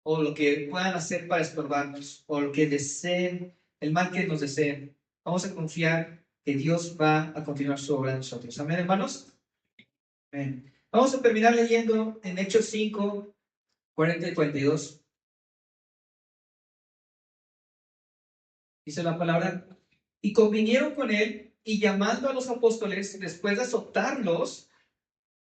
o lo que puedan hacer para estorbarnos o lo que deseen, el mal que nos deseen. Vamos a confiar que Dios va a continuar su obra en nosotros. Amén, hermanos. Amén. Vamos a terminar leyendo en Hechos 5, 40 y 42. Dice la palabra, y convinieron con él y llamando a los apóstoles, después de azotarlos,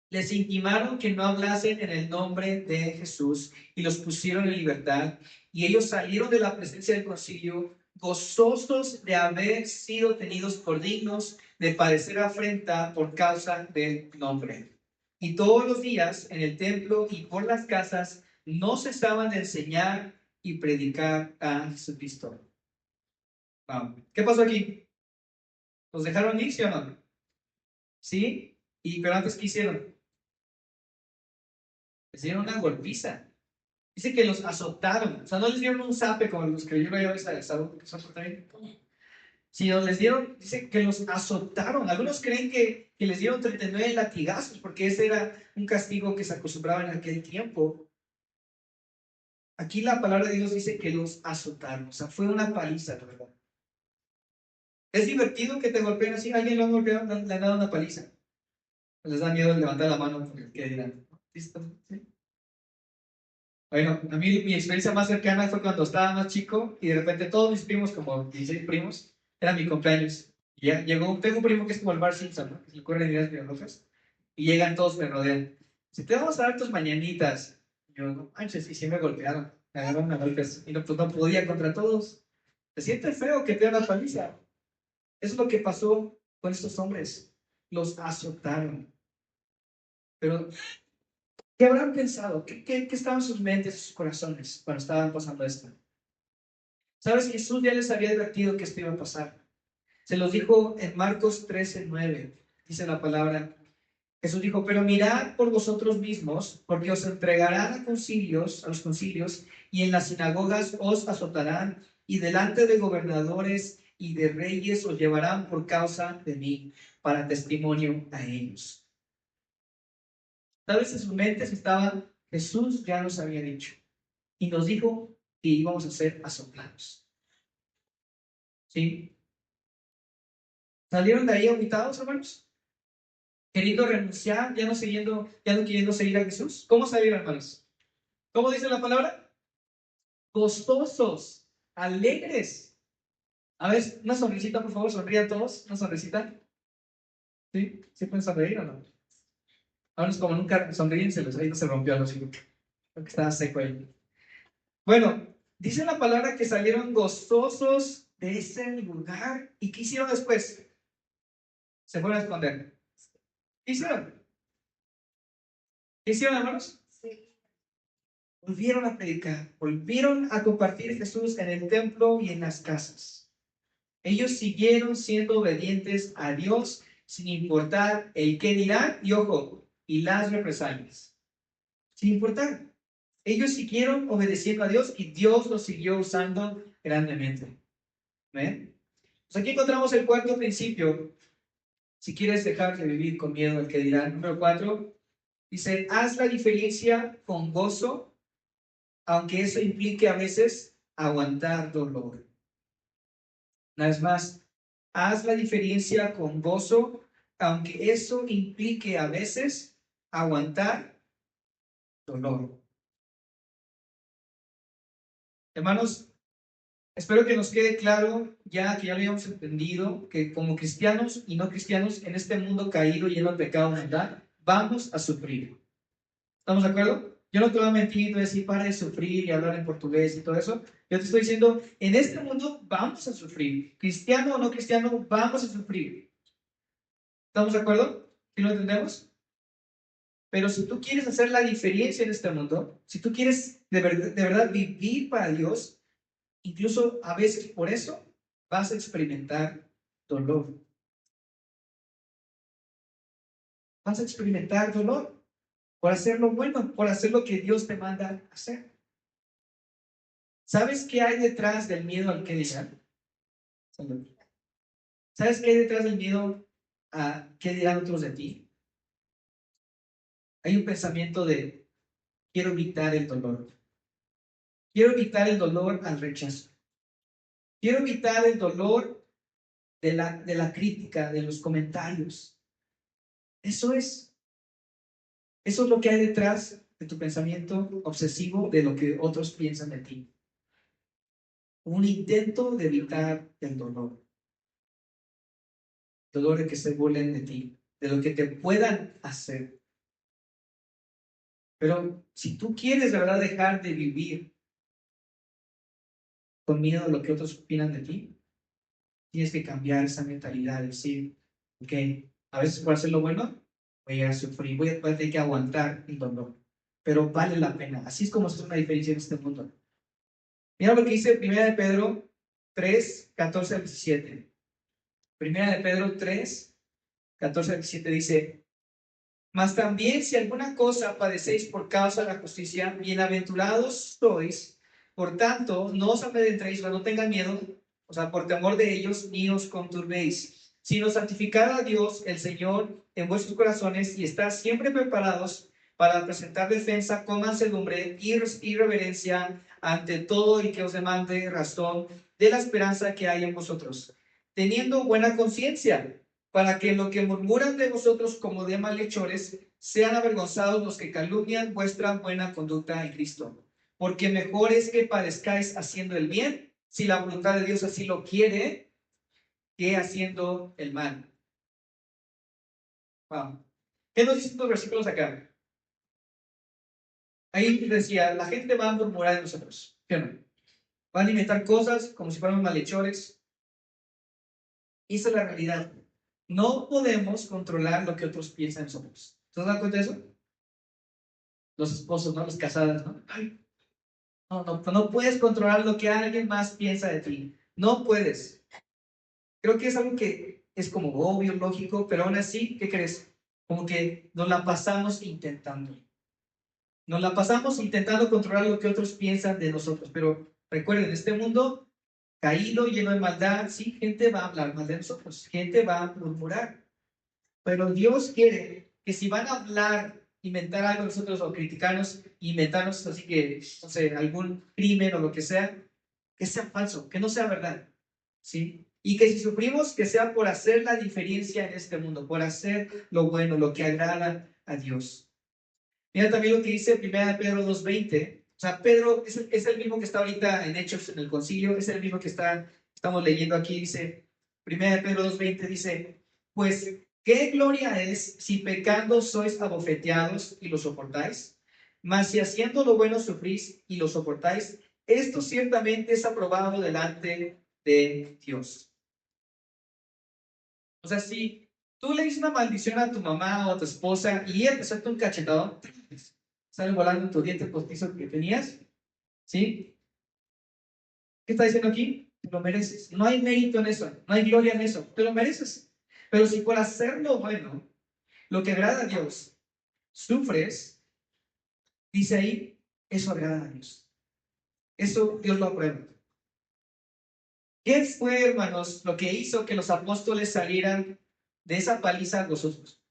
les intimaron que no hablasen en el nombre de Jesús y los pusieron en libertad. Y ellos salieron de la presencia del concilio gozosos de haber sido tenidos por dignos de padecer afrenta por causa del nombre. Y todos los días en el templo y por las casas no cesaban de enseñar y predicar a Jesucristo. Wow. ¿Qué pasó aquí? ¿Los dejaron ir, sí o no? ¿Sí? Pero antes, ¿qué hicieron? Les dieron una golpiza. Dice que los azotaron. O sea, no les dieron un zape como los que yo no había visto, que son también. Sino les dieron, dice que los azotaron. Algunos creen que les dieron 39 latigazos, porque ese era un castigo que se acostumbraba en aquel tiempo. Aquí la palabra de Dios dice que los azotaron. O sea, fue una paliza, la verdad. Es divertido que te golpeen así. Alguien lo ha golpeado, le han dado una paliza. Les da miedo levantar la mano porque ¿qué dirán? ¿Listo? ¿Sí? Bueno, a mí mi experiencia más cercana fue cuando estaba más chico y de repente todos mis primos, como 16 primos, era mi cumpleaños. Y ya llegó, tengo un primo que es como el Bart Simpson, ¿no? Que se le ocurren ideas bien locas. Y llegan todos, me rodean. Si te vamos a dar tus mañanitas. Y yo, no manches, y sí me golpearon. Me agarraron a golpes. Y no, pues no podía contra todos. Se siente feo que te den la paliza. Eso es lo que pasó con estos hombres. Los azotaron. Pero ¿qué habrán pensado? ¿Qué estaba en sus mentes, en sus corazones cuando estaban pasando esto? ¿Sabes? Jesús ya les había advertido que esto iba a pasar. Se los dijo en Marcos 13:9. Dice la palabra. Jesús dijo, pero mirad por vosotros mismos, porque os entregarán a los concilios, y en las sinagogas os azotarán, y delante de gobernadores y de reyes os llevarán por causa de mí, para testimonio a ellos. Tal vez en sus mentes estaba, Jesús ya nos había dicho, y nos dijo que íbamos a ser azotados. ¿Sí? ¿Salieron de ahí aumentados, hermanos? Queriendo renunciar, ya no queriendo seguir a Jesús. ¿Cómo salieron, hermanos? ¿Cómo dice la palabra? Gozosos, alegres. A ver, una sonrisita, por favor, sonrían todos. Una sonrisita. ¿Sí? ¿Sí pueden sonreír o no? Ahora es como nunca sonríen, ahí no se rompió algo así, porque estaba seco ahí. Bueno, dice la palabra que salieron gozosos de ese lugar. ¿Y qué hicieron después? Se fueron a esconder. ¿Qué hicieron? ¿Qué hicieron, hermanos? Volvieron a predicar, volvieron a compartir Jesús en el templo y en las casas. Ellos siguieron siendo obedientes a Dios sin importar el qué dirán y, ojo, y las represalias. Sin importar. Ellos siguieron obedeciendo a Dios y Dios los siguió usando grandemente. ¿Ven? Pues aquí encontramos el cuarto principio. Si quieres dejar de vivir con miedo al que dirán. Número 4, dice, haz la diferencia con gozo, aunque eso implique a veces aguantar dolor. Una vez más, haz la diferencia con gozo, aunque eso implique a veces aguantar dolor. Hermanos, espero que nos quede claro, ya que ya lo habíamos entendido, que como cristianos y no cristianos en este mundo caído lleno de pecado y maldad, vamos a sufrir. ¿Estamos de acuerdo? Yo no te voy a mentir, no voy a decir para de sufrir y hablar en portugués y todo eso. Yo te estoy diciendo, en este mundo vamos a sufrir. Cristiano o no cristiano, vamos a sufrir. ¿Estamos de acuerdo? ¿Sí lo entendemos? Pero si tú quieres hacer la diferencia en este mundo, si tú quieres de verdad vivir para Dios, incluso a veces por eso vas a experimentar dolor. Vas a experimentar dolor por hacer lo bueno, por hacer lo que Dios te manda hacer. ¿Sabes qué hay detrás del miedo al que dirán? ¿Sabes qué hay detrás del miedo a qué dirán otros de ti? Hay un pensamiento de quiero evitar el dolor. Quiero evitar el dolor al rechazo. Quiero evitar el dolor de la crítica, de los comentarios. Eso es lo que hay detrás de tu pensamiento obsesivo de lo que otros piensan de ti. Un intento de evitar el dolor. Dolor de que se burlen de ti, de lo que te puedan hacer. Pero si tú quieres de verdad dejar de vivir con miedo a lo que otros opinan de ti, tienes que cambiar esa mentalidad, decir, ok, a veces por hacer lo bueno, voy a sufrir, voy a tener que aguantar el dolor, pero vale la pena. Así es como se hace una diferencia en este mundo. Mira lo que dice 1 de Pedro 3, 14 al 17. 1 de Pedro 3, 14 al 17 dice, mas también si alguna cosa padecéis por causa de la justicia, bienaventurados sois. Por tanto, no os amedrentéis, no tengan miedo, o sea, por temor de ellos, ni os conturbéis, sino santificad a Dios, el Señor, en vuestros corazones y estad siempre preparados para presentar defensa con mansedumbre y reverencia ante todo el que os demande razón de la esperanza que hay en vosotros, teniendo buena conciencia, para que lo que murmuran de vosotros como de malhechores sean avergonzados los que calumnian vuestra buena conducta en Cristo. Porque mejor es que padezcáis haciendo el bien, si la voluntad de Dios así lo quiere, que haciendo el mal. Wow. ¿Qué nos dicen estos versículos acá? Ahí decía, la gente va a murmurar de nosotros. ¿Qué no? Van a inventar cosas como si fuéramos malhechores. Y esa es la realidad. No podemos controlar lo que otros piensan de nosotros. ¿Te das cuenta de eso? Los esposos, ¿no? Los casados, ¿no? Ay, no puedes controlar lo que alguien más piensa de ti. No puedes. Creo que es algo que es como obvio, lógico, pero aún así, ¿qué crees? Como que nos la pasamos intentando. Nos la pasamos intentando controlar lo que otros piensan de nosotros. Pero recuerden, este mundo caído, lleno de maldad, sí, gente va a hablar mal de nosotros, gente va a murmurar. Pero Dios quiere que si van a hablar, inventar algo nosotros o criticarnos, inventarnos así que, no sé, algún crimen o lo que sea falso, que no sea verdad, ¿sí? Y que si sufrimos, que sea por hacer la diferencia en este mundo, por hacer lo bueno, lo que agrada a Dios. Mira también lo que dice 1 Pedro 2:20. O sea, Pedro es el mismo que está ahorita en Hechos, en el concilio, es el mismo que estamos leyendo aquí, dice, 1 Pedro 2:20 dice, pues, ¿qué gloria es si pecando sois abofeteados y lo soportáis? Mas si haciendo lo bueno sufrís y lo soportáis, esto ciertamente es aprobado delante de Dios. O sea, si Tú le dices una maldición a tu mamá o a tu esposa y ella te suelta un cachetadón, sale volando tu diente postizo que tenías, ¿sí? ¿Qué está diciendo aquí? Te lo mereces. No hay mérito en eso, no hay gloria en eso, te lo mereces. Pero si por hacerlo bueno, lo que agrada a Dios, sufres, dice ahí, eso agrada a Dios. Eso Dios lo aprueba. ¿Qué fue, hermanos, lo que hizo que los apóstoles salieran de esa paliza gozosos?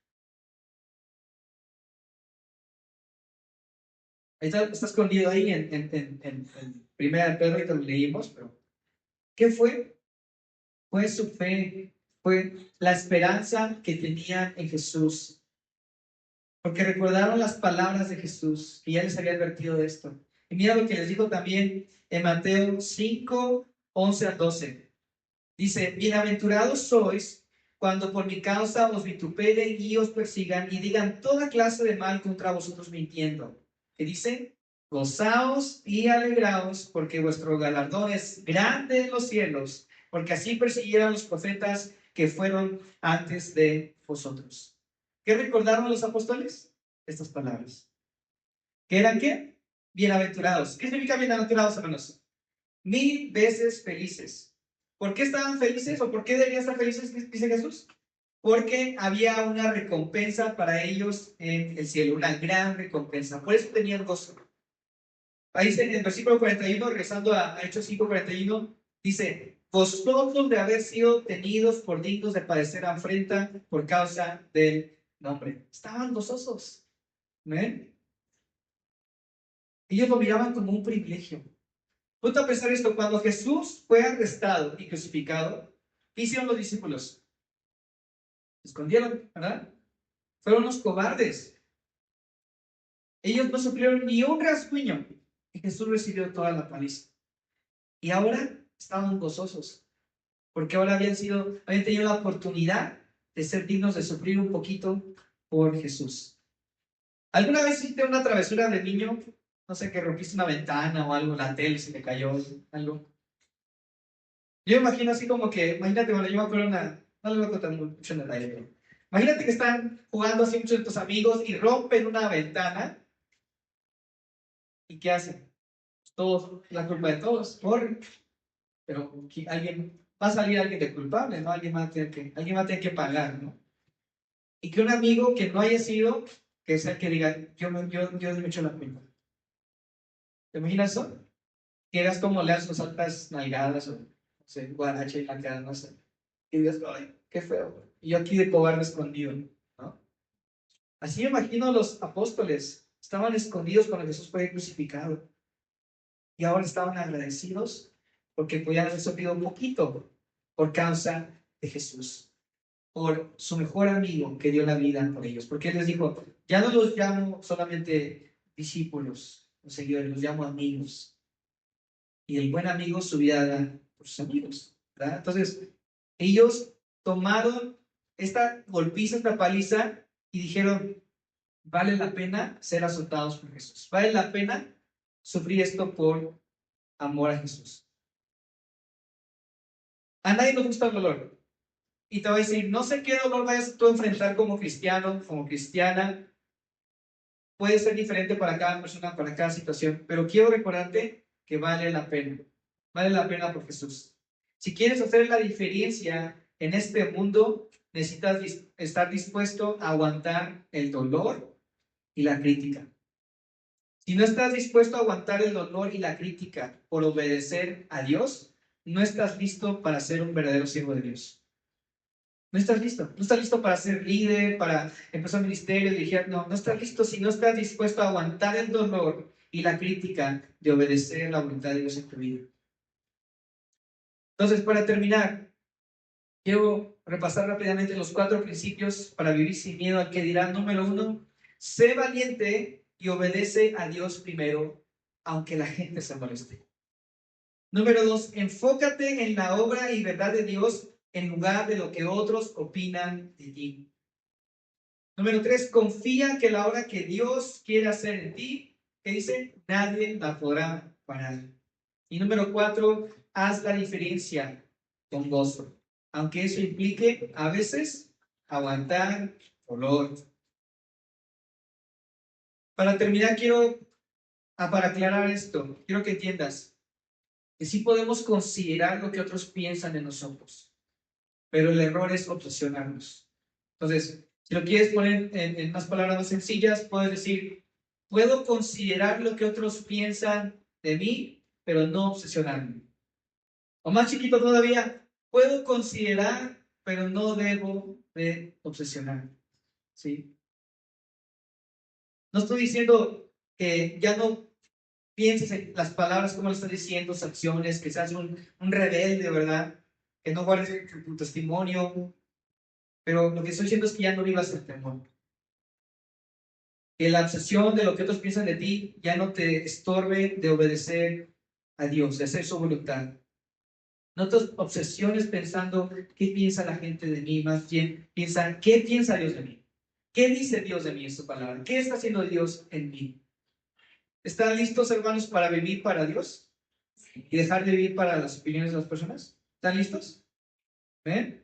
Está escondido ahí en Primera de Pedro, y te lo leímos, pero ¿qué fue? Fue su fe, fue la esperanza que tenían en Jesús, porque recordaron las palabras de Jesús, que ya les había advertido de esto. Y mira lo que les dijo también en Mateo 5, 11 al 12. Dice, bienaventurados sois cuando por mi causa os vituperen y os persigan y digan toda clase de mal contra vosotros mintiendo. ¿Qué dice? Gozaos y alegraos porque vuestro galardón es grande en los cielos, porque así persiguieron los profetas que fueron antes de vosotros. ¿Qué recordaron los apóstoles? Estas palabras. ¿Qué eran qué? Bienaventurados. ¿Qué significa bienaventurados, hermanos? 1000 veces felices. ¿Por qué estaban felices o por qué deberían estar felices, dice Jesús? Porque había una recompensa para ellos en el cielo, una gran recompensa. Por eso tenían gozo. Ahí dice en el versículo 41, regresando a Hechos 5:41, dice, vosotros de haber sido tenidos por dignos de padecer afrenta por causa del nombre. Estaban gozosos. ¿Ven? Ellos lo miraban como un privilegio. Ponte a pensar esto, cuando Jesús fue arrestado y crucificado, ¿qué hicieron los discípulos? Se escondieron, ¿verdad? Fueron los cobardes. Ellos no sufrieron ni un rasguño y Jesús recibió toda la paliza. Y ahora estaban gozosos, porque ahora habían tenido la oportunidad de ser dignos de sufrir un poquito por Jesús. ¿Alguna vez hiciste una travesura de niño? No sé, que rompiste una ventana o algo, la tele se te cayó, algo. Yo imagino así como que, imagínate, bueno, yo me acuerdo no le voy a contar mucho en detalle, pero imagínate que están jugando así muchos de tus amigos y rompen una ventana, ¿y qué hacen? Todos, la culpa de todos, corren, pero va a salir alguien de culpable, ¿no? Alguien va a tener que pagar, ¿no? Y que un amigo que no haya sido, que sea el que diga, yo he hecho la culpa. ¿Te imaginas eso? Que veas cómo le das sus altas nalgadas o, no sé, guaracha y la cara, no sé. Y dices, ay, qué feo. Y yo aquí de cobarde escondido, ¿no? Así me imagino los apóstoles. Estaban escondidos cuando Jesús fue crucificado. Y ahora estaban agradecidos porque podían haber sufrido un poquito por causa de Jesús. Por su mejor amigo que dio la vida por ellos. Porque Él les dijo, ya no los llamo solamente discípulos o seguidores, los llamo amigos. Y el buen amigo su vida da por sus amigos, ¿verdad? Entonces, ellos tomaron esta golpiza, esta paliza y dijeron, vale la pena ser azotados por Jesús. Vale la pena sufrir esto por amor a Jesús. A nadie nos gusta el dolor. Y te voy a decir, no sé qué dolor vayas tú a enfrentar como cristiano, como cristiana. Puede ser diferente para cada persona, para cada situación, pero quiero recordarte que vale la pena. Vale la pena por Jesús. Si quieres hacer la diferencia en este mundo, necesitas estar dispuesto a aguantar el dolor y la crítica. Si no estás dispuesto a aguantar el dolor y la crítica por obedecer a Dios, no estás listo para ser un verdadero siervo de Dios. No estás listo. No estás listo para ser líder, para empezar un ministerio, dirigir. No, no estás listo si no estás dispuesto a aguantar el dolor y la crítica de obedecer la voluntad de Dios en tu vida. Entonces, para terminar, quiero repasar rápidamente los 4 principios para vivir sin miedo al que dirán. Número 1, sé valiente y obedece a Dios primero, aunque la gente se moleste. Número 2, enfócate en la obra y verdad de Dios en lugar de lo que otros opinan de ti. Número 3, confía que la obra que Dios quiere hacer en ti, que dice, nadie la podrá parar. Y número 4, haz la diferencia con gozo, aunque eso implique a veces aguantar dolor. Para terminar, para aclarar esto, quiero que entiendas que sí podemos considerar lo que otros piensan de nosotros, pero el error es obsesionarnos. Entonces, si lo quieres poner en unas palabras más sencillas, puedes decir, puedo considerar lo que otros piensan de mí, pero no obsesionarme. O más chiquito todavía, puedo considerar, pero no debo de obsesionarme. ¿Sí? No estoy diciendo que ya no pienses en las palabras como lo estás diciendo, tus acciones, que seas un rebelde, ¿verdad? Que no guardes tu testimonio. Pero lo que estoy diciendo es que ya no vivas en temor. Que la obsesión de lo que otros piensan de ti ya no te estorbe de obedecer a Dios, de hacer su voluntad. No te obsesiones pensando qué piensa la gente de mí, más bien piensa qué piensa Dios de mí. ¿Qué dice Dios de mí en su palabra? ¿Qué está haciendo Dios en mí? ¿Están listos, hermanos, para vivir para Dios y dejar de vivir para las opiniones de las personas? ¿Están listos? ¿Ven?